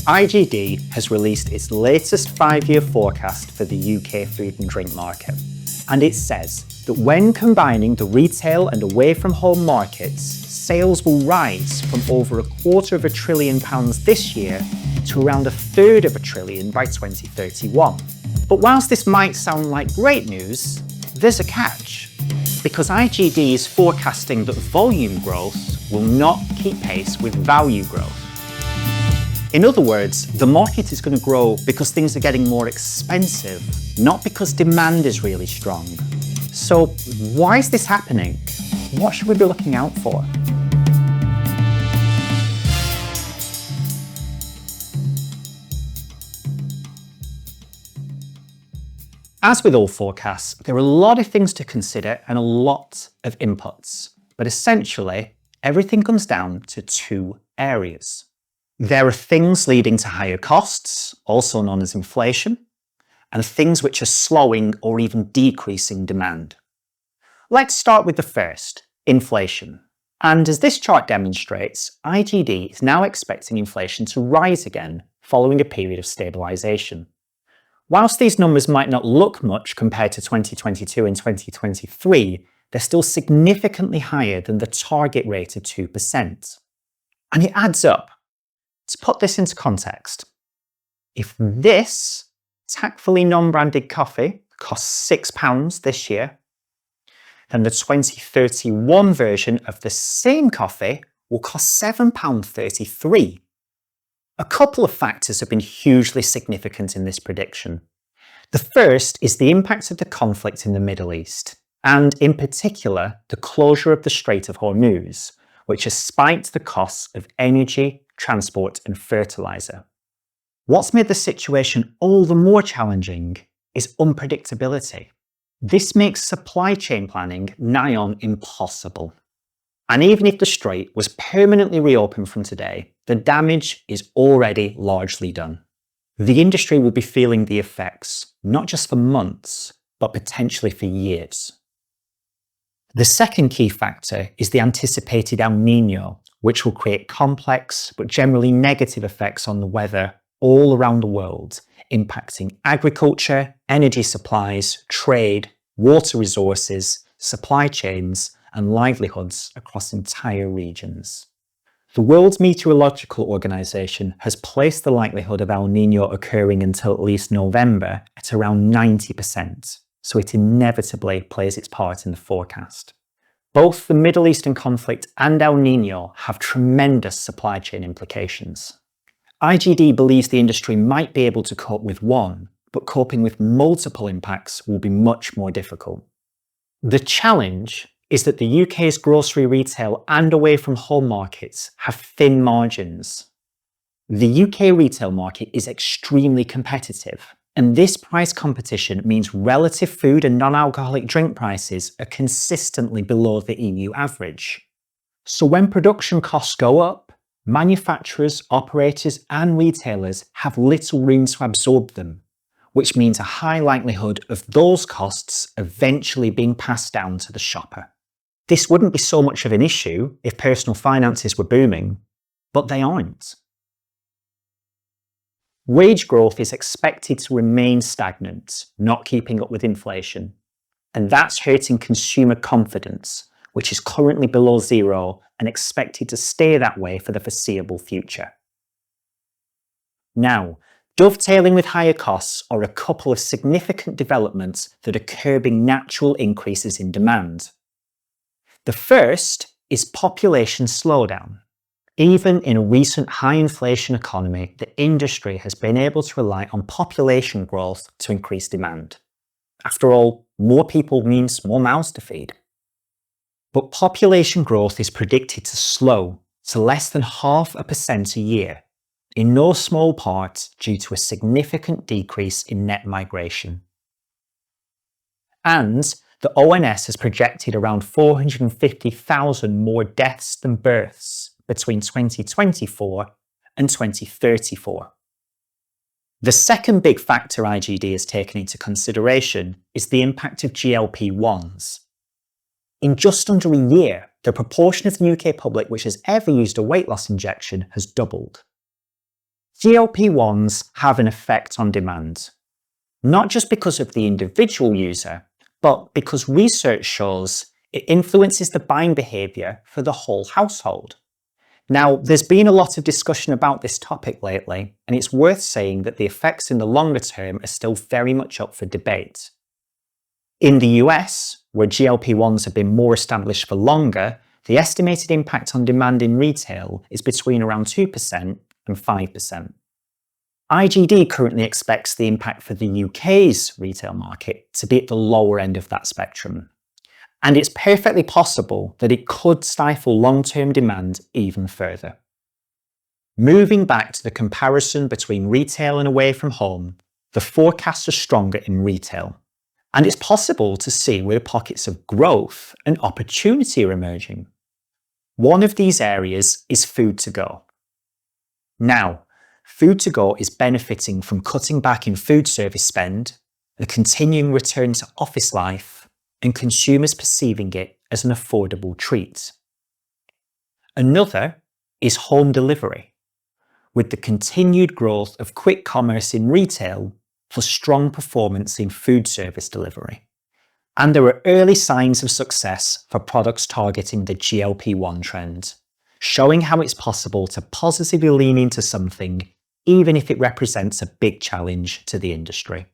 IGD has released its latest 5-year forecast for the UK food and drink market, and it says that when combining the retail and away from home markets, sales will rise from over £250 billion this year to around £1/3 trillion by 2031. But whilst this might sound like great news, there's a catch, because IGD is forecasting that volume growth will not keep pace with value growth. In other words, the market is going to grow because things are getting more expensive, not because demand is really strong. So why is this happening? What should we be looking out for? As with all forecasts, there are a lot of things to consider and a lot of inputs, but essentially everything comes down to two areas. There are things leading to higher costs, also known as inflation, and things which are slowing or even decreasing demand. Let's start with the first, inflation. And as this chart demonstrates, IGD is now expecting inflation to rise again following a period of stabilisation. Whilst these numbers might not look much compared to 2022 and 2023, they're still significantly higher than the target rate of 2%. And it adds up. To put this into context, if this tactfully non-branded coffee costs £6 this year, then the 2031 version of the same coffee will cost £7.33. A couple of factors have been hugely significant in this prediction. The first is the impact of the conflict in the Middle East, and in particular, the closure of the Strait of Hormuz, which has spiked the costs of energy, transport and fertiliser. What's made the situation all the more challenging is unpredictability. This makes supply chain planning nigh on impossible. And even if the strait was permanently reopened from today, the damage is already largely done. The industry will be feeling the effects, not just for months, but potentially for years. The second key factor is the anticipated El Nino, which will create complex but generally negative effects on the weather all around the world, impacting agriculture, energy supplies, trade, water resources, supply chains, and livelihoods across entire regions. The World Meteorological Organization has placed the likelihood of El Nino occurring until at least November at around 90%, so it inevitably plays its part in the forecast. Both the Middle Eastern conflict and El Nino have tremendous supply chain implications. IGD believes the industry might be able to cope with one, but coping with multiple impacts will be much more difficult. The challenge is that the UK's grocery retail and away from home markets have thin margins. The UK retail market is extremely competitive, and this price competition means relative food and non-alcoholic drink prices are consistently below the EU average. So when production costs go up, manufacturers, operators and retailers have little room to absorb them, which means a high likelihood of those costs eventually being passed down to the shopper. This wouldn't be so much of an issue if personal finances were booming, but they aren't. Wage growth is expected to remain stagnant, not keeping up with inflation, and that's hurting consumer confidence, which is currently below zero and expected to stay that way for the foreseeable future. Now, dovetailing with higher costs are a couple of significant developments that are curbing natural increases in demand. The first is population slowdown. Even in a recent high inflation economy, the industry has been able to rely on population growth to increase demand. After all, more people means more mouths to feed. But population growth is predicted to slow to less than 0.5% a year, in no small part due to a significant decrease in net migration. And the ONS has projected around 450,000 more deaths than births between 2024 and 2034. The second big factor IGD has taken into consideration is the impact of GLP-1s. In just under a year, the proportion of the UK public which has ever used a weight loss injection has doubled. GLP-1s have an effect on demand, not just because of the individual user, but because research shows it influences the buying behaviour for the whole household. Now, there's been a lot of discussion about this topic lately, and it's worth saying that the effects in the longer term are still very much up for debate. In the US, where GLP-1s have been more established for longer, the estimated impact on demand in retail is between around 2% and 5%. IGD currently expects the impact for the UK's retail market to be at the lower end of that spectrum. And it's perfectly possible that it could stifle long-term demand even further. Moving back to the comparison between retail and away from home, the forecasts are stronger in retail. And it's possible to see where pockets of growth and opportunity are emerging. One of these areas is food to go. Now, food to go is benefiting from cutting back in food service spend, a continuing return to office life, and consumers perceiving it as an affordable treat. Another is home delivery, with the continued growth of quick commerce in retail plus strong performance in food service delivery. And there are early signs of success for products targeting the GLP-1 trend, showing how it's possible to positively lean into something even if it represents a big challenge to the industry.